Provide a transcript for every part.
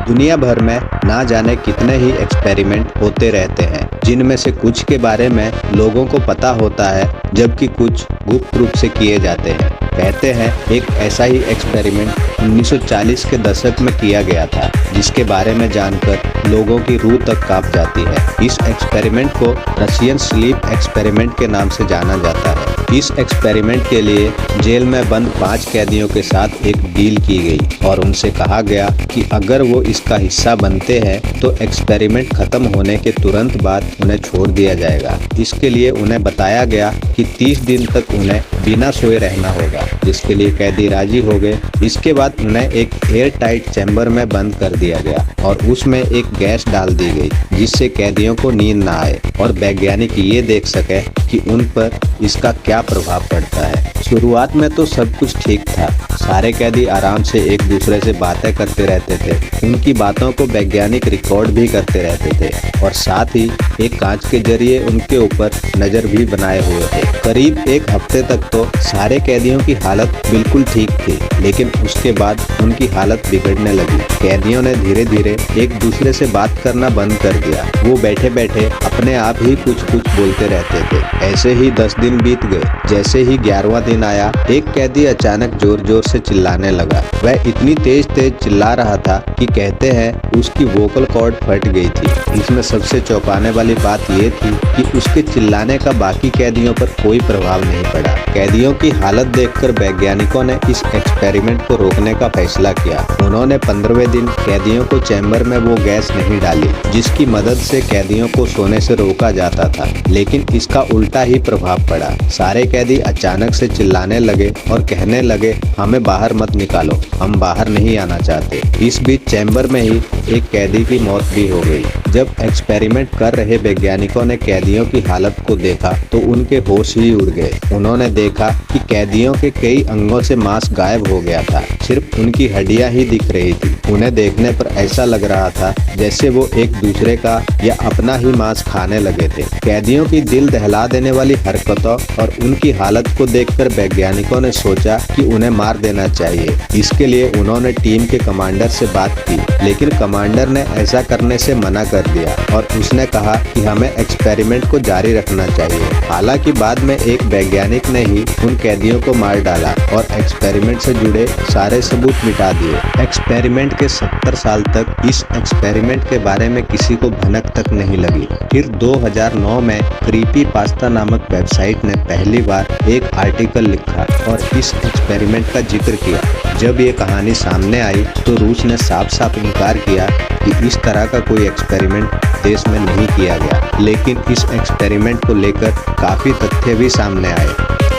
दुनिया भर में ना जाने कितने ही एक्सपेरिमेंट होते रहते हैं, जिनमें से कुछ के बारे में लोगों को पता होता है जबकि कुछ गुप्त रूप से किए जाते हैं। कहते हैं एक ऐसा ही एक्सपेरिमेंट 1940 के दशक में किया गया था, जिसके बारे में जानकर लोगों की रूह तक कांप जाती है। इस एक्सपेरिमेंट को रशियन स्लीप एक्सपेरिमेंट के नाम से जाना जाता है। इस एक्सपेरिमेंट के लिए जेल में बंद 5 कैदियों के साथ एक डील की गई और उनसे कहा गया कि अगर वो इसका हिस्सा बनते हैं तो एक्सपेरिमेंट खत्म होने के तुरंत बाद उन्हें छोड़ दिया जाएगा। इसके लिए उन्हें बताया गया कि 30 दिन तक उन्हें बिना सोए रहना होगा, जिसके लिए कैदी राजी हो गए। इसके बाद उन्हें एक एयर टाइट चैम्बर में बंद कर दिया गया और उसमें एक गैस डाल दी गई, जिससे कैदियों को नींद ना आए और वैज्ञानिक ये देख सके कि उन पर इसका क्या प्रभाव पड़ता है। शुरुआत में तो सब कुछ ठीक था, सारे कैदी आराम से एक दूसरे से बातें करते रहते थे। उनकी बातों को वैज्ञानिक रिकॉर्ड भी करते रहते थे और साथ ही एक कांच के जरिए उनके ऊपर नजर भी बनाए हुए थे। करीब एक हफ्ते तक तो सारे कैदियों की हालत बिल्कुल ठीक थी, लेकिन उसके बाद उनकी हालत बिगड़ने लगी। कैदियों ने धीरे धीरे एक दूसरे से बात करना बंद कर दिया। वो बैठे बैठे अपने आप ही कुछ कुछ बोलते रहते थे। ऐसे ही 10 दिन बीत गए। जैसे ही 11वां दिन आया, एक कैदी अचानक जोर जोर से चिल्लाने लगा। वह इतनी तेज चिल्ला रहा था कि कहते हैं उसकी वोकल कॉर्ड फट गई थी। इसमें सबसे चौंकाने वाली बात यह थी कि उसके चिल्लाने का बाकी कैदियों पर कोई प्रभाव नहीं पड़ा। कैदियों की हालत देखकर वैज्ञानिकों ने इस एक्सपेरिमेंट को रोकने का फैसला किया। उन्होंने 15वें दिन कैदियों को चैम्बर में वो गैस नहीं डाली जिसकी मदद से कैदियों को सोने से रोका जाता था, लेकिन इसका उल्टा ही प्रभाव पड़ा। सारे कैदी अचानक से चिल्लाने लगे और कहने लगे, हमें बाहर मत निकालो, हम बाहर नहीं आना चाहते। इस बीच चैम्बर में ही एक कैदी की मौत भी हो गई। जब एक्सपेरिमेंट कर रहे वैज्ञानिकों ने कैदियों की हालत को देखा तो उनके होश ही उड़ गए। उन्होंने देखा कि कैदियों के कई अंगों से मांस गायब हो गया था, सिर्फ उनकी हड्डियां ही दिख रही थी। उन्हें देखने पर ऐसा लग रहा था जैसे वो एक दूसरे का या अपना ही मांस खाने लगे थे। कैदियों की दिल दहला देने वाली हरकतों और उनकी हालत को देखकर वैज्ञानिकों ने सोचा कि उन्हें मार देना चाहिए। इसके लिए उन्होंने टीम के कमांडर से बात की, लेकिन कमांडर ने ऐसा करने से मना कर दिया और उसने कहा कि हमें एक्सपेरिमेंट को जारी रखना चाहिए। हालांकि बाद में एक वैज्ञानिक ने ही उन कैदियों को मार डाला और एक्सपेरिमेंट से जुड़े सारे सबूत मिटा दिए। एक्सपेरिमेंट के 70 साल तक इस एक्सपेरिमेंट के बारे में किसी को भनक तक नहीं लगी। फिर 2009 में क्रीपीपास्ता नामक वेबसाइट ने पहली बार एक आर्टिकल लिखा और इस एक्सपेरिमेंट का जिक्र किया। जब ये कहानी सामने आई तो रूस ने साफ साफ इनकार किया कि इस तरह का कोई एक्सपेरिमेंट देश में नहीं किया गया, लेकिन इस एक्सपेरिमेंट को लेकर काफ़ी तथ्य भी सामने आए।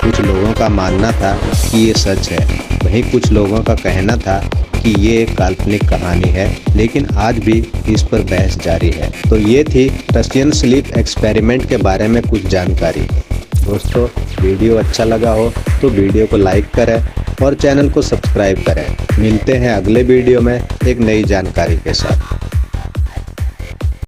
कुछ लोगों का मानना था कि ये सच है, वहीं कुछ लोगों का कहना था कि ये एक काल्पनिक कहानी है, लेकिन आज भी इस पर बहस जारी है। तो ये थी रशियन स्लीप एक्सपेरिमेंट के बारे में कुछ जानकारी। दोस्तों, वीडियो अच्छा लगा हो तो वीडियो को लाइक करें और चैनल को सब्सक्राइब करें। मिलते हैं अगले वीडियो में एक नई जानकारी के साथ।